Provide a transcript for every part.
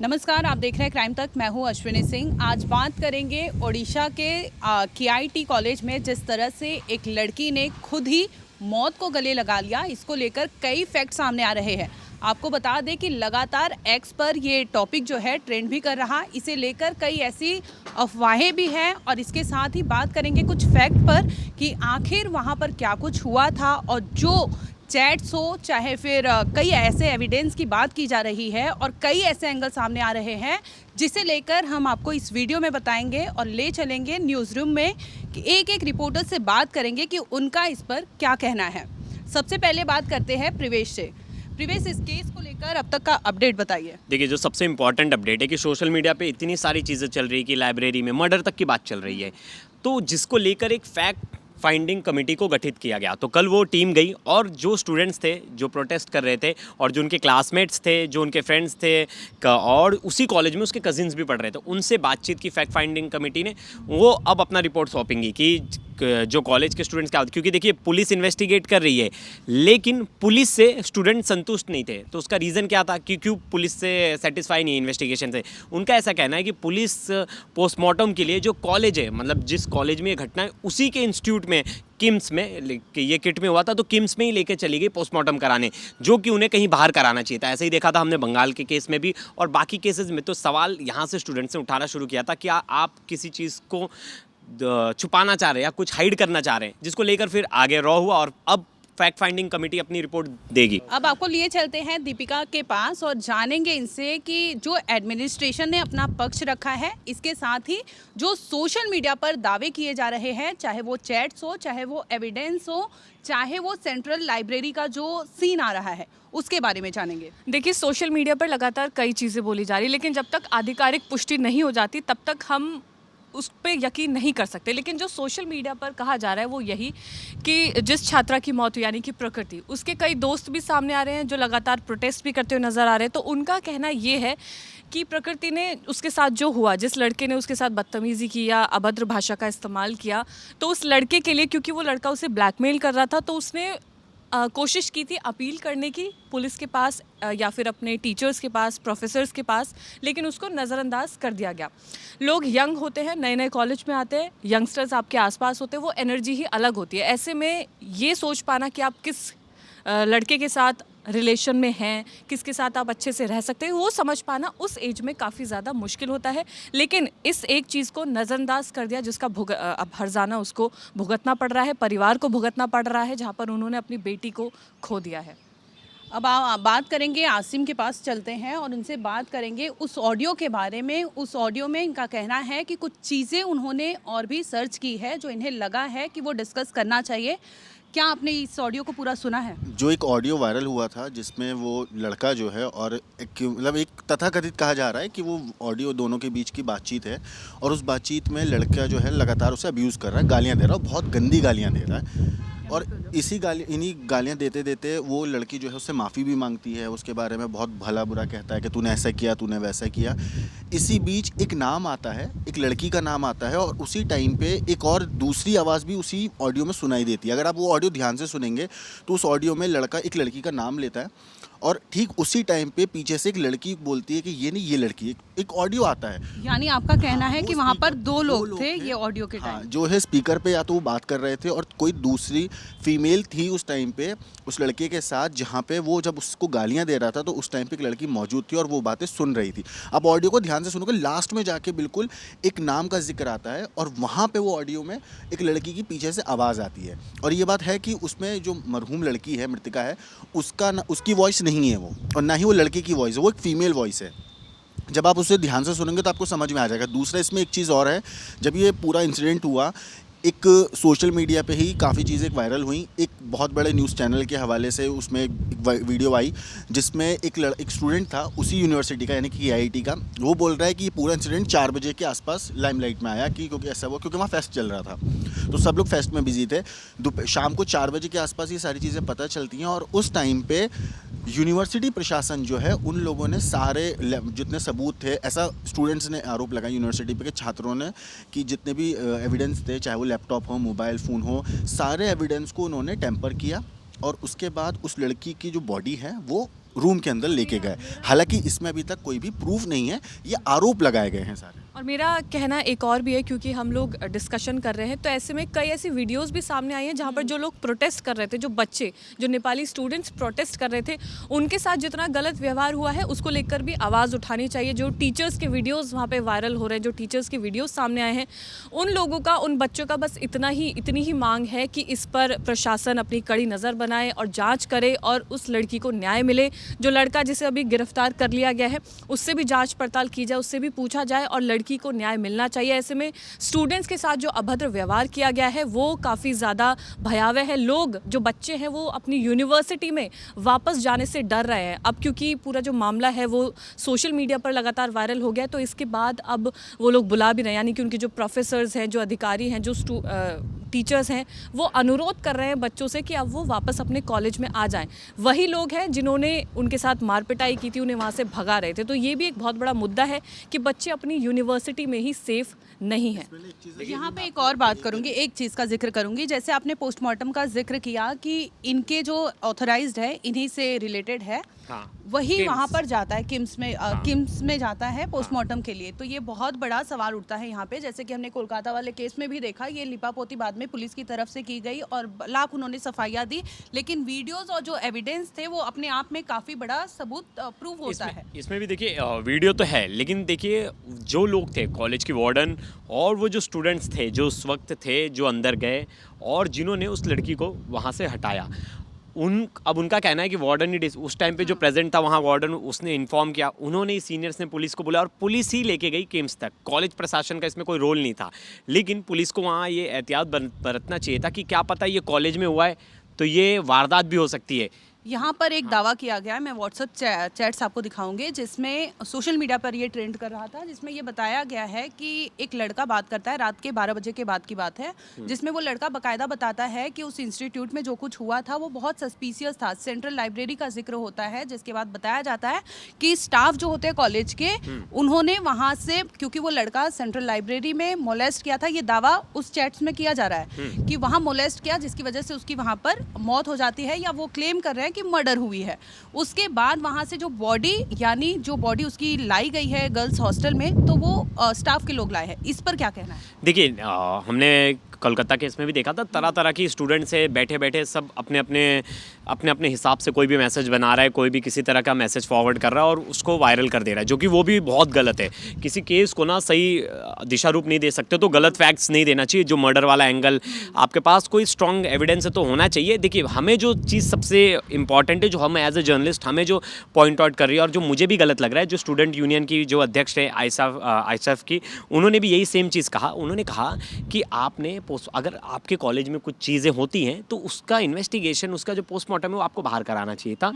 नमस्कार, आप देख रहे हैं क्राइम तक। मैं हूं अश्विनी सिंह। आज बात करेंगे ओडिशा के KIT कॉलेज में जिस तरह से एक लड़की ने खुद ही मौत को गले लगा लिया, इसको लेकर कई फैक्ट सामने आ रहे हैं। आपको बता दें कि लगातार एक्स पर ये टॉपिक जो है ट्रेंड भी कर रहा, इसे लेकर कई ऐसी अफवाहें भी हैं और इसके साथ ही बात करेंगे कुछ फैक्ट पर कि आखिर वहाँ पर क्या कुछ हुआ था और जो चैट्स हो चाहे फिर कई ऐसे एविडेंस की बात की जा रही है और कई ऐसे एंगल सामने आ रहे हैं जिसे लेकर हम आपको इस वीडियो में बताएंगे और ले चलेंगे न्यूज़ रूम में कि एक एक रिपोर्टर से बात करेंगे कि उनका इस पर क्या कहना है। सबसे पहले बात करते हैं प्रवेश से। प्रवेश, इस केस को लेकर अब तक का अपडेट बताइए। देखिए, जो सबसे इम्पॉर्टेंट अपडेट है कि सोशल मीडिया पे इतनी सारी चीज़ें चल रही है कि लाइब्रेरी में मर्डर तक की बात चल रही है, तो जिसको लेकर एक फैक्ट फाइंडिंग कमेटी को गठित किया गया। तो कल वो टीम गई और जो स्टूडेंट्स थे जो प्रोटेस्ट कर रहे थे और जो उनके क्लासमेट्स थे, जो उनके फ्रेंड्स थे और उसी कॉलेज में उसके कजिन्स भी पढ़ रहे थे, उनसे बातचीत की फैक्ट फाइंडिंग कमेटी ने। वो अब अपना रिपोर्ट सौंपेंगी कि जो कॉलेज के स्टूडेंट्स क्या, क्योंकि देखिए पुलिस इन्वेस्टिगेट कर रही है लेकिन पुलिस से स्टूडेंट संतुष्ट नहीं थे। तो उसका रीज़न क्या था कि क्यों पुलिस से सेटिस्फाई नहीं है इन्वेस्टिगेशन से। उनका ऐसा कहना है कि पुलिस पोस्टमार्टम के लिए जो कॉलेज है, मतलब जिस कॉलेज में ये घटना है उसी के इंस्टीट्यूट में किम्स में ये किट में हुआ था, तो किम्स में ही लेके चली गई पोस्टमार्टम कराने, जो कि उन्हें कहीं बाहर कराना चाहिए था। ऐसे ही देखा था हमने बंगाल के केस में भी और बाकी केसेस में। तो सवाल यहाँ से स्टूडेंट्स ने उठाना शुरू किया था कि आप किसी चीज़ को छुपाना चाह रहे हैं या कुछ हाइड करना चाह रहे हैं, जिसको लेकर फिर आगे रॉ हुआ और अब फैक्ट फाइंडिंग कमेटी अपनी रिपोर्ट देगी। अब आपको लिए चलते हैं दीपिका के पास और जानेंगे इनसे कि जो एडमिनिस्ट्रेशन ने अपना पक्ष रखा है, इसके साथ ही जो सोशल मीडिया पर दावे किए जा रहे हैं, चाहे वो चैट्स हो, चाहे वो एविडेंस हो, चाहे वो सेंट्रल लाइब्रेरी का जो सीन आ रहा है, उसके बारे में जानेंगे। देखिए, सोशल मीडिया पर लगातार कई चीज़ें बोली जा रही है, लेकिन जब तक आधिकारिक पुष्टि नहीं हो जाती तब तक हम उस पर यकीन नहीं कर सकते। लेकिन जो सोशल मीडिया पर कहा जा रहा है वो यही कि जिस छात्रा की मौत हुई यानी कि प्रकृति, उसके कई दोस्त भी सामने आ रहे हैं जो लगातार प्रोटेस्ट भी करते हुए नज़र आ रहे हैं। तो उनका कहना ये है कि प्रकृति ने उसके साथ जो हुआ, जिस लड़के ने उसके साथ बदतमीज़ी की या अभद्र भाषा का इस्तेमाल किया, तो उस लड़के के लिए, क्योंकि वो लड़का उसे ब्लैकमेल कर रहा था, तो उसने कोशिश की थी अपील करने की पुलिस के पास या फिर अपने टीचर्स के पास, प्रोफेसर्स के पास, लेकिन उसको नज़रअंदाज कर दिया गया। लोग यंग होते हैं, नए नए कॉलेज में आते हैं, यंगस्टर्स आपके आसपास होते हैं, वो एनर्जी ही अलग होती है। ऐसे में ये सोच पाना कि आप किस लड़के के साथ रिलेशन में हैं, किसके साथ आप अच्छे से रह सकते हैं, वो समझ पाना उस एज में काफ़ी ज़्यादा मुश्किल होता है। लेकिन इस एक चीज़ को नज़रअंदाज कर दिया जिसका अब हर्जाना उसको भुगतना पड़ रहा है, परिवार को भुगतना पड़ रहा है, जहाँ पर उन्होंने अपनी बेटी को खो दिया है। अब बात करेंगे, आसिम के पास चलते हैं और उनसे बात करेंगे उस ऑडियो के बारे में। उस ऑडियो में इनका कहना है कि कुछ चीज़ें उन्होंने और भी सर्च की है जो इन्हें लगा है कि वो डिस्कस करना चाहिए। क्या आपने इस ऑडियो को पूरा सुना है? जो एक ऑडियो वायरल हुआ था जिसमें वो लड़का जो है और एक तथाकथित कहा जा रहा है कि वो ऑडियो दोनों के बीच की बातचीत है और उस बातचीत में लड़का जो है लगातार उसे अब्यूज़ कर रहा है, गालियाँ दे रहा है, बहुत गंदी गालियाँ दे रहा है। और इन्हीं गालियाँ देते देते वो लड़की जो है उससे माफ़ी भी मांगती है, उसके बारे में बहुत भला बुरा कहता है कि तूने ऐसा किया, तूने वैसा किया। इसी बीच एक नाम आता है, एक लड़की का नाम आता है और उसी टाइम पे एक और दूसरी आवाज़ भी उसी ऑडियो में सुनाई देती है। अगर आप वो ऑडियो ध्यान से सुनेंगे तो उस ऑडियो में लड़का एक लड़की का नाम लेता है और ठीक उसी टाइम पे पीछे से एक लड़की बोलती है कि ये नहीं, ये लड़की। एक ऑडियो आता है। यानी आपका कहना है कि वहाँ पर दो लोग थे ये ऑडियो के टाइम। जो है स्पीकर पे या तो वो बात कर रहे थे और कोई दूसरी फीमेल थी उस टाइम पे उस लड़के के साथ, जहाँ पे वो जब उसको गालियाँ दे रहा था तो उस टाइम पे एक लड़की मौजूद थी और वो बातें सुन रही थी। अब ऑडियो को ध्यान से सुनोगे, लास्ट में जाके बिल्कुल एक नाम का जिक्र आता है और वहाँ पे वो ऑडियो में एक लड़की की पीछे से आवाज़ आती है। और ये बात है कि उसमें जो मरहूम लड़की है, मृतिका है, उसकी वॉइस नहीं है वो और ना ही वो लड़के की वॉइस है, वो एक फ़ीमेल वॉइस है। जब आप उसे ध्यान से सुनेंगे तो आपको समझ में आ जाएगा। दूसरा इसमें एक चीज़ और है, जब ये पूरा इंसिडेंट हुआ एक सोशल मीडिया पे ही काफ़ी चीज़ें वायरल हुई। एक बहुत बड़े न्यूज़ चैनल के हवाले से उसमें एक वीडियो आई जिसमें एक स्टूडेंट था उसी यूनिवर्सिटी का यानी कि KIT का। वो बोल रहा है कि ये पूरा इंसिडेंट 4 बजे के आसपास लाइमलाइट में आया कि क्योंकि ऐसा हुआ क्योंकि वहाँ फेस्ट चल रहा था, तो सब लोग फेस्ट में बिजी थे। शाम को 4 बजे के आसपास ये सारी चीज़ें पता चलती हैं और उस टाइम पे यूनिवर्सिटी प्रशासन जो है उन लोगों ने सारे जितने सबूत थे, ऐसा स्टूडेंट्स ने आरोप लगाया यूनिवर्सिटी पे के छात्रों ने कि जितने भी एविडेंस थे, चाहे वो लैपटॉप हो, मोबाइल फ़ोन हो, सारे एविडेंस को उन्होंने टेम्पर किया और उसके बाद उस लड़की की जो बॉडी है वो रूम के अंदर लेके गए। हालांकि इसमें अभी तक कोई भी प्रूफ नहीं है, ये आरोप लगाए गए हैं सारे। और मेरा कहना एक और भी है, क्योंकि हम लोग डिस्कशन कर रहे हैं तो ऐसे में कई ऐसी वीडियोस भी सामने आई हैं जहाँ पर जो लोग प्रोटेस्ट कर रहे थे, जो बच्चे, जो नेपाली स्टूडेंट्स प्रोटेस्ट कर रहे थे, उनके साथ जितना गलत व्यवहार हुआ है उसको लेकर भी आवाज़ उठानी चाहिए। जो टीचर्स के वीडियोज़ वहाँ पर वायरल हो रहे हैं, जो टीचर्स के वीडियोज़ सामने आए हैं, उन लोगों का, उन बच्चों का बस इतनी ही मांग है कि इस पर प्रशासन अपनी कड़ी नज़र बनाए और जाँच करे और उस लड़की को न्याय मिले। जो लड़का जिसे अभी गिरफ्तार कर लिया गया है उससे भी जांच पड़ताल की जाए, उससे भी पूछा जाए और लड़की को न्याय मिलना चाहिए। ऐसे में स्टूडेंट्स के साथ जो अभद्र व्यवहार किया गया है वो काफ़ी ज़्यादा भयावह है। लोग, जो बच्चे हैं, वो अपनी यूनिवर्सिटी में वापस जाने से डर रहे हैं अब, क्योंकि पूरा जो मामला है वो सोशल मीडिया पर लगातार वायरल हो गया है। तो इसके बाद अब वो लोग बुला भी रहे हैं, यानी कि उनके जो प्रोफेसर्स हैं, जो अधिकारी हैं, जो टीचर्स हैं, वो अनुरोध कर रहे हैं बच्चों से कि अब वो वापस अपने कॉलेज में आ जाएं। वही लोग हैं जिन्होंने उनके साथ मारपिटाई की थी, उन्हें वहाँ से भगा रहे थे। तो ये भी एक बहुत बड़ा मुद्दा है कि बच्चे अपनी यूनिवर्सिटी में ही सेफ नहीं है। यहाँ पे एक और बात करूंगी, एक चीज़ का जिक्र करूंगी। जैसे आपने पोस्टमार्टम का जिक्र किया कि इनके जो ऑथराइज्ड है इन्हीं से रिलेटेड है, हाँ, वही किम्स। वहाँ पर जाता है किम्स में जाता है पोस्टमार्टम के लिए। तो ये बहुत बड़ा सवाल उठता है यहाँ पे। जैसे कि हमने कोलकाता वाले केस में भी देखा, ये लिपापोती बाद में पुलिस की तरफ से की गई और लाख उन्होंने सफाइयाँ दी, लेकिन वीडियोस और जो एविडेंस थे वो अपने आप में काफ़ी बड़ा सबूत प्रूव होता है। इसमें भी देखिए वीडियो तो है, लेकिन देखिए जो लोग थे, कॉलेज की वार्डन और वो जो स्टूडेंट्स थे जो उस वक्त थे, जो अंदर गए और जिन्होंने उस लड़की को वहाँ से हटाया, अब उनका कहना है कि वार्डन ही उस टाइम पे जो प्रेजेंट था वहाँ, वार्डन उसने इन्फॉर्म किया, उन्होंने सीनियर्स ने पुलिस को बोला और पुलिस ही लेके गई केम्स तक। कॉलेज प्रशासन का इसमें कोई रोल नहीं था, लेकिन पुलिस को वहाँ ये एहतियात बरतना चाहिए था कि क्या पता ये कॉलेज में हुआ है तो ये वारदात भी हो सकती है। यहाँ पर एक दावा किया गया है, मैं व्हाट्सएप चैट्स आपको दिखाऊंगी, जिसमें सोशल मीडिया पर ये ट्रेंड कर रहा था, जिसमें ये बताया गया है कि एक लड़का बात करता है, रात के 12 बजे के बाद की बात है, जिसमें वो लड़का बाकायदा बताता है कि उस इंस्टीट्यूट में जो कुछ हुआ था वो बहुत सस्पिशियस था। सेंट्रल लाइब्रेरी का जिक्र होता है, जिसके बाद बताया जाता है कि स्टाफ जो होते हैं कॉलेज के, उन्होंने वहाँ से, क्योंकि वो लड़का सेंट्रल लाइब्रेरी में मोलेस्ट किया था, ये दावा उस चैट्स में किया जा रहा है कि वहाँ मोलेस्ट किया, जिसकी वजह से उसकी वहाँ पर मौत हो जाती है, या वो क्लेम कर रहे हैं कि मर्डर हुई है। उसके बाद वहां से जो बॉडी, यानी जो बॉडी उसकी लाई गई है गर्ल्स हॉस्टल में, तो वो स्टाफ के लोग लाए हैं। इस पर क्या कहना है? देखिए हमने कोलकाता केस में भी देखा था, तरह तरह की स्टूडेंट से बैठे बैठे सब अपने अपने हिसाब से कोई भी मैसेज बना रहा है, कोई भी किसी तरह का मैसेज फॉरवर्ड कर रहा है और उसको वायरल कर दे रहा है, जो कि वो भी बहुत गलत है। किसी केस को ना सही दिशा रूप नहीं दे सकते तो गलत फैक्ट्स नहीं देना चाहिए। जो मर्डर वाला एंगल, आपके पास कोई स्ट्रॉन्ग एविडेंस है तो होना चाहिए। देखिए हमें जो चीज़ सबसे इंपॉर्टेंट है, जो हम एज ए जर्नलिस्ट हमें जो पॉइंट आउट कर रही है और जो मुझे भी गलत लग रहा है, जो स्टूडेंट यूनियन की जो अध्यक्ष है आईएसएफ की, उन्होंने भी यही सेम चीज़ कहा। उन्होंने कहा कि आपने अगर आपके कॉलेज में कुछ चीज़ें होती हैं तो उसका इन्वेस्टिगेशन, उसका जो पोस्टमार्टम है वो आपको बाहर कराना चाहिए था,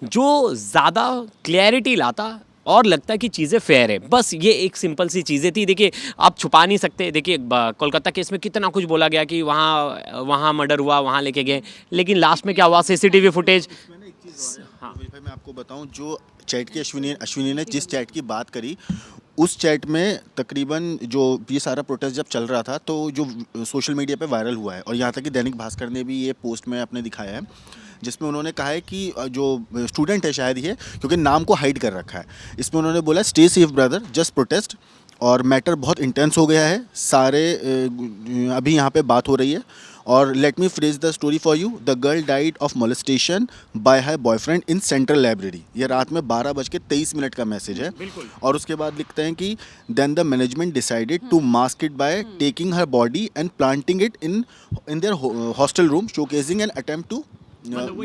जो ज़्यादा क्लैरिटी लाता और लगता है कि चीज़ें फेयर है। बस ये एक सिंपल सी चीज़ें थी। देखिए आप छुपा नहीं सकते। देखिए कोलकाता केस में कितना कुछ बोला गया कि वहाँ मर्डर हुआ, वहाँ लेके गए, लेकिन लास्ट में क्या हुआ, सीसीटीवी फुटेज। हाँ भाई, मैं आपको बताऊं, जो चैट की अश्विनी ने जिस चैट की बात करी, उस चैट में तकरीबन जो ये सारा प्रोटेस्ट जब चल रहा था तो जो सोशल मीडिया पे वायरल हुआ है, और यहाँ तक कि दैनिक भास्कर ने भी ये पोस्ट में अपने दिखाया है, जिसमें उन्होंने कहा है कि जो स्टूडेंट है शायद ये, क्योंकि नाम को हाइड कर रखा है, इसमें उन्होंने बोला stay safe brother, just protest, और मैटर बहुत इंटेंस हो गया है, सारे अभी यहाँ पे बात हो रही है, और let me phrase the story for you, the girl died of molestation bye her boyfriend in central library. ये रात में 12:23 का मैसेज है। और उसके बाद लिखते हैं कि then the management decided to mask it by taking her body and planting it in their hostel room, showcasing an attempt to.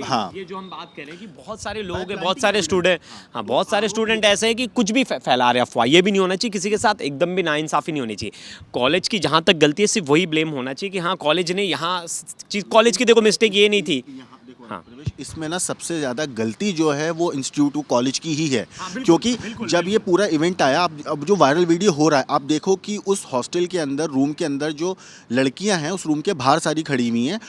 हाँ, ये जो हम बात कर रहे हैं कि बहुत सारे लोग हैं, बहुत सारे स्टूडेंट, हाँ बहुत सारे स्टूडेंट ऐसे हैं कि कुछ भी फैला रहे हैं अफवाह। ये भी नहीं होना चाहिए, किसी के साथ एकदम भी नाइंसाफ़ी नहीं होनी चाहिए। कॉलेज की जहाँ तक गलती है सिर्फ वही ब्लेम होना चाहिए कि हाँ कॉलेज ने यहाँ चीज़, कॉलेज की देखो मिस्टेक ये नहीं थी। हाँ, इसमें ना सबसे ज़्यादा गलती जो है वो इंस्टीट्यूट कॉलेज की ही है। क्योंकि जब ये पूरा इवेंट आया, अब जो वायरल वीडियो हो रहा है, आप देखो कि उस हॉस्टल के अंदर, रूम के अंदर जो लड़कियां हैं उस रूम के बाहर सारी खड़ी हुई हैं,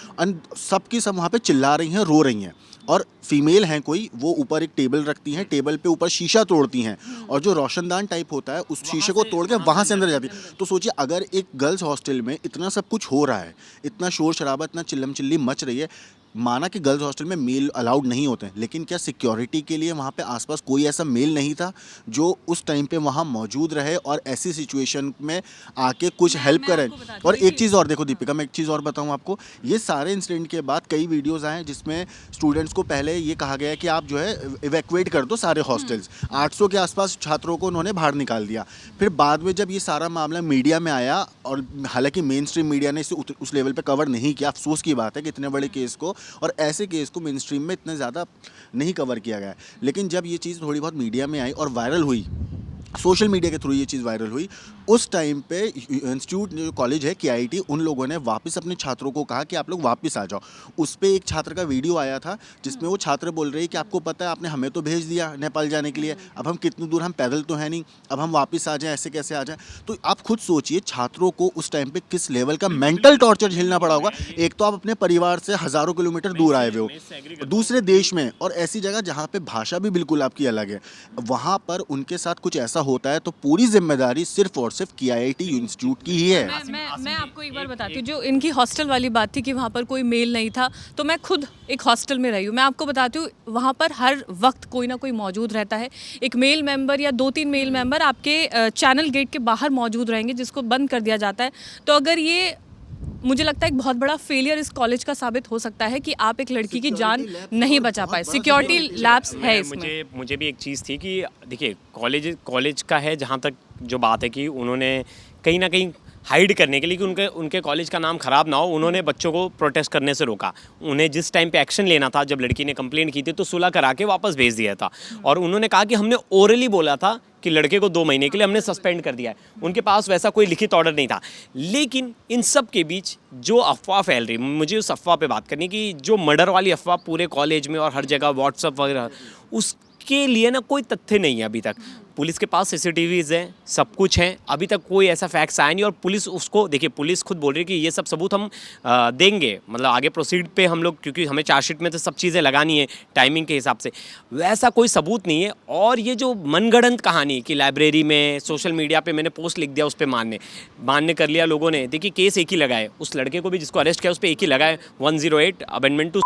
सब की सब वहाँ पे चिल्ला रही हैं, रो रही हैं, और फीमेल हैं कोई, वो ऊपर एक टेबल रखती हैं, टेबल पे ऊपर शीशा तोड़ती हैं, और जो रोशनदान टाइप होता है उस शीशे को तोड़ के वहाँ से अंदर जाती है। तो सोचिए, अगर एक गर्ल्स हॉस्टल में इतना सब कुछ हो रहा है, इतना शोर शराबा, इतना चिल्लम चिल्ली मच रही है, माना कि गर्ल्स हॉस्टल में मेल अलाउड नहीं होते हैं, लेकिन क्या सिक्योरिटी के लिए वहाँ पे आसपास कोई ऐसा मेल नहीं था जो उस टाइम पे वहाँ मौजूद रहे और ऐसी सिचुएशन में आके कुछ हेल्प करे? आपको बताती और हूँ एक चीज़ और देखो दीपिका, मैं एक चीज़ और बताऊँ आपको, ये सारे इंसिडेंट के बाद कई वीडियोज़ आए जिसमें स्टूडेंट्स को पहले ये कहा गया कि आप जो है इवैक्यूएट कर दो सारे हॉस्टल्स। 800 के आसपास छात्रों को उन्होंने बाहर निकाल दिया। फिर बाद में जब ये सारा मामला मीडिया में आया, और हालांकि मेन स्ट्रीम मीडिया ने इसे उस लेवल पे कवर नहीं किया, अफसोस की बात है कि इतने बड़े केस को और ऐसे केस को मेन स्ट्रीम में इतना ज़्यादा नहीं कवर किया गया है। लेकिन जब ये चीज़ थोड़ी बहुत मीडिया में आई और वायरल हुई, सोशल मीडिया के थ्रू ये चीज़ वायरल हुई, उस टाइम पे इंस्टीट्यूट जो कॉलेज है KIT, उन लोगों ने वापस अपने छात्रों को कहा कि आप लोग वापस आ जाओ। उस पे एक छात्र का वीडियो आया था जिसमें वो छात्र बोल रहे हैं कि आपको पता है आपने हमें तो भेज दिया नेपाल जाने के लिए, अब हम कितनी दूर, हम पैदल तो है नहीं, अब हम वापस आ जाएं, ऐसे कैसे आ जाएं? तो आप खुद सोचिए छात्रों को उस टाइम पे किस लेवल का मेंटल टॉर्चर झेलना पड़ा होगा। एक तो आप अपने परिवार से हज़ारों किलोमीटर दूर आए हुए हो, दूसरे देश में, और ऐसी जगह जहाँ पे भाषा भी बिल्कुल आपकी अलग है, वहाँ पर उनके साथ कुछ ऐसा होता है तो पूरी जिम्मेदारी सिर्फ और सिर्फ KIT इंस्टीट्यूट की ही है। मैं आपको एक बार बताती हूँ, जो इनकी हॉस्टल वाली बात थी कि वहाँ पर कोई मेल नहीं था, तो मैं खुद एक हॉस्टल में रही हूँ। मैं आपको बताती हूँ, वहाँ पर हर वक्त कोई ना कोई मौजूद रहता है। एक मेल मेंबर या 2-3 मेल मेंबर आपके चैनल गेट के बाहर मौजूद रहेंगे, जिसको बंद कर दिया जाता है। तो अगर ये, मुझे लगता है एक बहुत बड़ा फेलियर इस कॉलेज का साबित हो सकता है कि आप एक लड़की की जान नहीं बचा पाए। सिक्योरिटी लैब्स है इसमें। मुझे भी एक चीज़ थी कि देखिए कॉलेज का है, जहाँ तक जो बात है कि उन्होंने कहीं ना कहीं हाइड करने के लिए कि उनके कॉलेज का नाम ख़राब ना हो, उन्होंने बच्चों को प्रोटेस्ट करने से रोका। उन्हें जिस टाइम पे एक्शन लेना था, जब लड़की ने कंप्लेंट की थी तो सुलह करा के वापस भेज दिया था। और उन्होंने कहा कि हमने ओरली बोला था कि लड़के को 2 महीने के लिए हमने सस्पेंड कर दिया है। उनके पास वैसा कोई लिखित ऑर्डर नहीं था। लेकिन इन सब के बीच जो अफवाह फैल रही, मुझे उस अफवाह पे बात करनी कि जो मर्डर वाली अफवाह पूरे कॉलेज में और हर जगह व्हाट्सअप वगैरह, उसके लिए ना कोई तथ्य नहीं है अभी तक। पुलिस के पास CCTVs हैं, सब कुछ है, अभी तक कोई ऐसा फैक्ट्स आया नहीं। और पुलिस उसको, देखिए पुलिस खुद बोल रही है कि ये सब सबूत हम देंगे, मतलब आगे प्रोसीड पे हम लोग, क्योंकि हमें चार्जशीट में तो सब चीज़ें लगानी है टाइमिंग के हिसाब से, वैसा कोई सबूत नहीं है। और ये जो मनगढ़ंत कहानी कि लाइब्रेरी में, सोशल मीडिया पे मैंने पोस्ट लिख दिया, उस पर मान्य कर लिया लोगों ने। देखिए केस एक ही लगाए, उस लड़के को भी जिसको अरेस्ट किया उस पर एक ही लगाए, 108 अमेंडमेंट टू,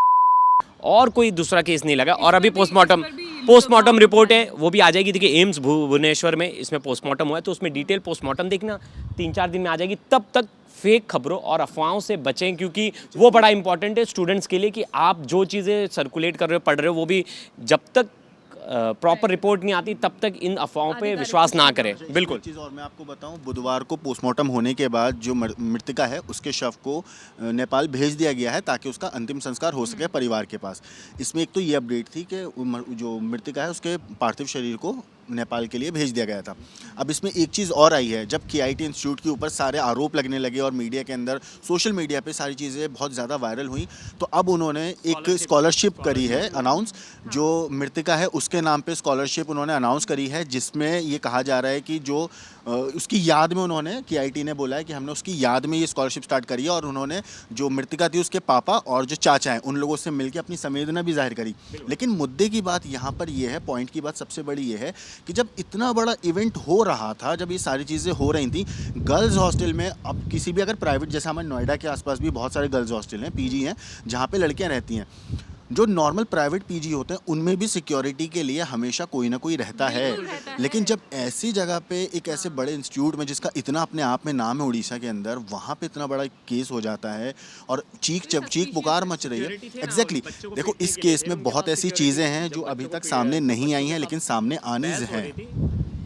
और कोई दूसरा केस नहीं लगा। और अभी पोस्टमार्टम रिपोर्ट है, वो भी आ जाएगी। देखिए एम्स भुवनेश्वर में इसमें पोस्टमार्टम हुआ है, तो उसमें डिटेल पोस्टमार्टम देखना 3-4 दिन में आ जाएगी। तब तक फेक खबरों और अफवाहों से बचें, क्योंकि वो बड़ा इंपॉर्टेंट है स्टूडेंट्स के लिए कि आप जो चीज़ें सर्कुलेट कर रहे हो, पढ़ रहे हो, वो भी जब तक प्रॉपर रिपोर्ट नहीं आती तब तक इन अफवाहों पे विश्वास ना करें। बिल्कुल। एक चीज़ और मैं आपको बताऊं, बुधवार को पोस्टमार्टम होने के बाद जो मृतका है उसके शव को नेपाल भेज दिया गया है ताकि उसका अंतिम संस्कार हो सके परिवार के पास। इसमें एक तो ये अपडेट थी कि जो मृतका है उसके पार्थिव शरीर को नेपाल के लिए भेज दिया गया था। अब इसमें एक चीज़ और आई है, जब KIT इंस्टीट्यूट के ऊपर सारे आरोप लगने लगे और मीडिया के अंदर, सोशल मीडिया पे सारी चीज़ें बहुत ज़्यादा वायरल हुई, तो अब उन्होंने एक स्कॉलरशिप करी है अनाउंस, जो मृतका है उसके नाम पे स्कॉलरशिप उन्होंने अनाउंस करी है, जिसमें ये कहा जा रहा है कि जो उसकी याद में, उन्होंने KIT ने बोला है कि हमने उसकी याद में ये स्कॉलरशिप स्टार्ट करी है। और उन्होंने जो मृतका थी उसके पापा और जो चाचा हैं उन लोगों से मिलकर अपनी संवेदना भी जाहिर करी। लेकिन मुद्दे की बात यहाँ पर ये है, पॉइंट की बात सबसे बड़ी ये है कि जब इतना बड़ा इवेंट हो रहा था, जब ये सारी चीज़ें हो रही थी गर्ल्स हॉस्टल में, अब किसी भी अगर प्राइवेट, जैसे हमारे नोएडा के आसपास भी बहुत सारे गर्ल्स हॉस्टल हैं, PG हैं, जहाँ पे लड़कियाँ रहती हैं, जो नॉर्मल प्राइवेट PG होते हैं उनमें भी सिक्योरिटी के लिए हमेशा कोई ना कोई रहता है। लेकिन जब ऐसी जगह पे एक ऐसे बड़े इंस्टीट्यूट में जिसका इतना अपने आप में नाम है उड़ीसा के अंदर, वहाँ पे इतना बड़ा केस हो जाता है और चीख पुकार मच रही है। एग्जैक्टली देखो इस केस में बहुत ऐसी चीज़ें हैं जो अभी तक सामने नहीं आई हैं, लेकिन सामने आनी है।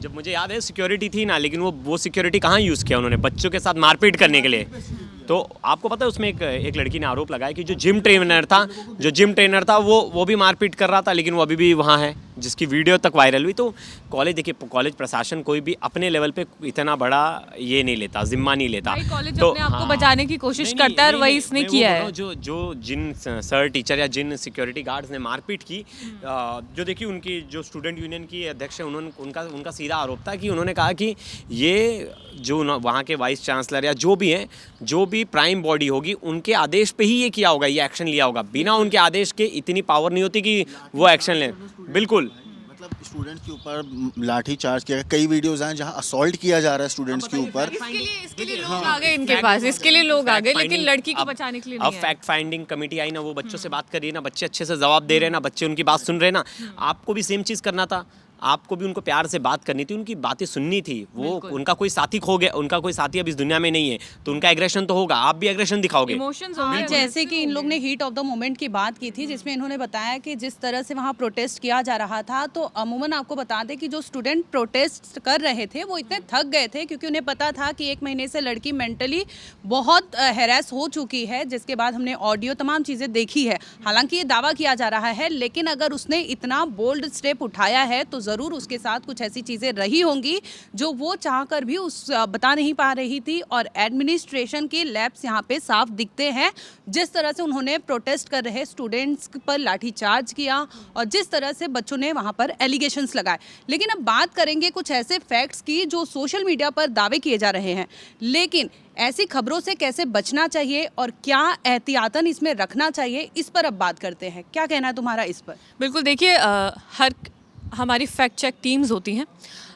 जब मुझे याद है सिक्योरिटी थी ना, लेकिन वो सिक्योरिटी कहाँ यूज़ किया उन्होंने, बच्चों के साथ मारपीट करने के लिए। तो आपको पता है उसमें एक लड़की ने आरोप लगाया कि जो जिम ट्रेनर था वो भी मारपीट कर रहा था, लेकिन वो अभी भी वहाँ है, जिसकी वीडियो तक वायरल हुई। तो कॉलेज, देखिए कॉलेज प्रशासन कोई भी अपने लेवल पे इतना बड़ा ये नहीं लेता, जिम्मा नहीं लेता। कॉलेज तो अपने आप को बचाने की कोशिश करता है और वही इसने किया है। जिन सर टीचर या जिन सिक्योरिटी गार्ड्स ने मारपीट की, जो देखिए उनकी जो स्टूडेंट यूनियन की अध्यक्ष है, उनका सीधा आरोप था कि उन्होंने कहा कि ये जो वहाँ के वाइस चांसलर या जो भी हैं, जो भी प्राइम बॉडी होगी, उनके आदेश पे ही ये किया होगा, ये एक्शन लिया होगा। बिना उनके आदेश के इतनी पावर नहीं होती कि वो एक्शन लें। बिल्कुल। मतलब स्टूडेंट्स के ऊपर लाठी चार्ज किया गया, कई वीडियोस हैं जहां असॉल्ट किया जा रहा है स्टूडेंट्स के ऊपर। इसके लिए लोग आ गए इनके पास, इसके लिए लोग आ गए, लेकिन लड़की को बचाने के लिए अब नहीं आए। फैक्ट फाइंडिंग कमेटी आई ना, वो बच्चों से बात कर रही है ना, बच्चे अच्छे से जवाब दे रहे हैं ना, बच्चे उनकी बात सुन रहे हैं ना। आपको भी सेम चीज़ करना था, आपको भी उनको प्यार से बात करनी थी, उनकी बातें सुननी थी। वो उनका कोई साथी खो गया, उनका कोई साथी अब इस दुनिया में नहीं है, तो उनका एग्रेशन तो होगा, आप भी एग्रेशन दिखाओगे। इमोशंस हाँ, जैसे कि इन लोग ने हीट ऑफ द मोमेंट की बात की थी, जिसमें इन्होंने बताया कि जिस तरह से वहाँ प्रोटेस्ट किया जा रहा था, तो अमूमन आपको बता दें कि जो स्टूडेंट प्रोटेस्ट कर रहे थे वो इतने थक गए थे, क्योंकि उन्हें पता था कि 1 महीने से लड़की मेंटली बहुत हैरेस हो चुकी है, जिसके बाद हमने ऑडियो तमाम चीज़ें देखी है। हालांकि ये दावा किया जा रहा है, लेकिन अगर उसने इतना बोल्ड स्टेप उठाया है तो ज़रूर उसके साथ कुछ ऐसी चीज़ें रही होंगी जो वो चाहकर भी बता नहीं पा रही थी। और एडमिनिस्ट्रेशन के लैब्स यहाँ पे साफ दिखते हैं, जिस तरह से उन्होंने प्रोटेस्ट कर रहे स्टूडेंट्स पर लाठीचार्ज किया और जिस तरह से बच्चों ने वहाँ पर एलिगेशंस लगाए। लेकिन अब बात करेंगे कुछ ऐसे फैक्ट्स की जो सोशल मीडिया पर दावे किए जा रहे हैं, लेकिन ऐसी खबरों से कैसे बचना चाहिए और क्या एहतियातन इसमें रखना चाहिए, इस पर अब बात करते हैं। क्या कहना है तुम्हारा इस पर? बिल्कुल, देखिए हर हमारी फैक्ट चेक टीम्स होती हैं,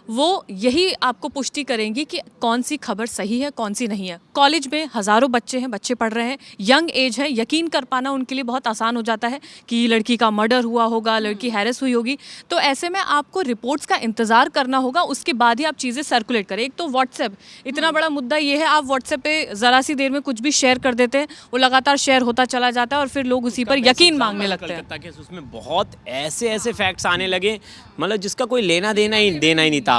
वो यही आपको पुष्टि करेंगी कि कौन सी खबर सही है, कौन सी नहीं है। कॉलेज में हज़ारों बच्चे हैं, बच्चे पढ़ रहे हैं, यंग एज है, यकीन कर पाना उनके लिए बहुत आसान हो जाता है कि लड़की का मर्डर हुआ होगा, लड़की हैरेस हुई होगी। तो ऐसे में आपको रिपोर्ट्स का इंतज़ार करना होगा, उसके बाद ही आप चीज़ें सर्कुलेट करें। एक तो व्हाट्सएप, इतना बड़ा मुद्दा ये है, आप व्हाट्सएप पे ज़रा सी देर में कुछ भी शेयर कर देते हैं, वो लगातार शेयर होता चला जाता है और फिर लोग उसी पर यकीन मांगने लगते हैं। कलकत्ता केस, उसमें बहुत ऐसे फैक्ट्स आने लगे, मतलब जिसका कोई लेना देना ही नहीं था।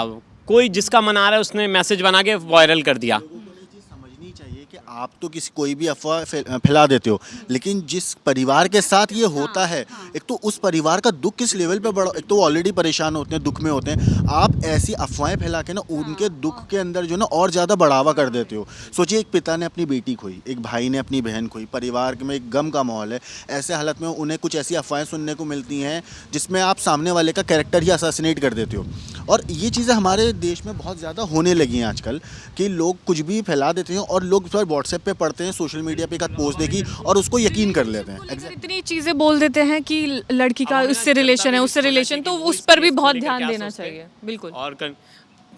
कोई जिसका मन आ रहा है उसने मैसेज बना के वायरल कर दिया। समझनी चाहिए कि आप तो कोई भी अफवाह फैला देते हो, लेकिन जिस परिवार के साथ ये होता है, एक तो उस परिवार का दुख किस लेवल पे बढ़ा, एक तो वो ऑलरेडी परेशान होते हैं, दुख में होते हैं, आप ऐसी अफवाहें फैला के ना उनके दुख के अंदर जो ना और ज़्यादा बढ़ावा कर देते हो। सोचिए, एक पिता ने अपनी बेटी खोई, एक भाई ने अपनी बहन खोई, परिवार में एक गम का माहौल है। ऐसे हालत में उन्हें कुछ ऐसी अफवाहें सुनने को मिलती हैं जिसमें आप सामने वाले का कैरेक्टर ही असैसिनेट कर देते हो। और ये चीज़ें हमारे देश में बहुत ज़्यादा होने लगी हैं आजकल, कि लोग कुछ भी फैला देते हैं और लोग व्हाट्सएप पे पढ़ते हैं, सोशल मीडिया पे एक पोस्ट देखी और उसको यकीन कर लेते हैं। इतनी चीज़ें बोल देते हैं कि लड़की का उससे रिलेशन है, उससे रिलेशन, तो उस पर भी बहुत ध्यान देना चाहिए। बिल्कुल। और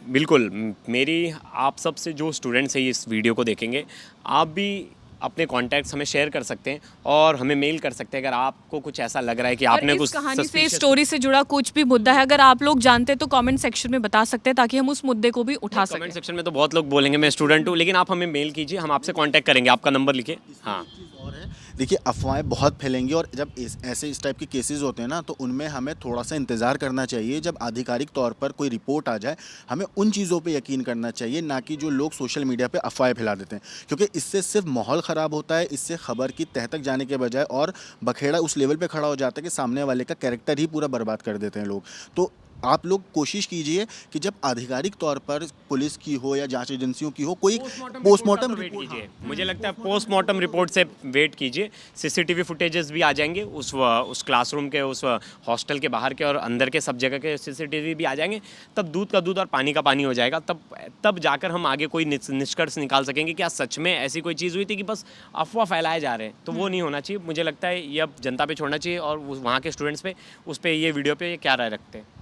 बिल्कुल मेरी आप सब से, जो स्टूडेंट्स हैं इस वीडियो को देखेंगे, आप भी अपने कॉन्टैक्ट्स हमें शेयर कर सकते हैं और हमें मेल कर सकते हैं अगर आपको कुछ ऐसा लग रहा है कि आपने कुछ कहानी से, स्टोरी से जुड़ा कुछ भी मुद्दा है, अगर आप लोग जानते हैं तो कमेंट सेक्शन में बता सकते हैं, ताकि हम उस मुद्दे को भी उठा सकें। कमेंट सेक्शन में तो बहुत लोग बोलेंगे मैं स्टूडेंट हूँ, लेकिन आप हमें मेल कीजिए, हम आपसे कांटेक्ट करेंगे, आपका नंबर लिखिए। हाँ, और है, देखिए अफवाहें बहुत फैलेंगी और जब इस टाइप के केसेस होते हैं ना, तो उनमें हमें थोड़ा सा इंतज़ार करना चाहिए। जब आधिकारिक तौर पर कोई रिपोर्ट आ जाए, हमें उन चीज़ों पे यकीन करना चाहिए, ना कि जो लोग सोशल मीडिया पे अफवाहें फैला देते हैं, क्योंकि इससे सिर्फ माहौल ख़राब होता है। इससे खबर की तह तक जाने के बजाय और बखेड़ा उस लेवल पे खड़ा हो जाता है कि सामने वाले का कैरेक्टर ही पूरा बर्बाद कर देते हैं लोग। तो आप लोग कोशिश कीजिए कि जब आधिकारिक तौर पर पुलिस की हो या जांच एजेंसियों की हो, कोई पोस्टमार्टम वेट कीजिए। मुझे लगता है पोस्टमार्टम रिपोर्ट से वेट कीजिए। सीसीटीवी फुटेजेस भी आ जाएंगे, उस क्लासरूम के, उस हॉस्टल के बाहर के और अंदर के सब जगह के सीसीटीवी भी आ जाएंगे। तब दूध का दूध और पानी का पानी हो जाएगा। तब जाकर हम आगे कोई निष्कर्ष निकाल सकेंगे क्या सच में ऐसी कोई चीज़ हुई थी कि बस अफवाह फैलाए जा रहे हैं। तो वो नहीं होना चाहिए। मुझे लगता है ये अब जनता पे छोड़ना चाहिए और वहाँ के स्टूडेंट्स पे, उस पर ये वीडियो पे क्या राय रखते हैं।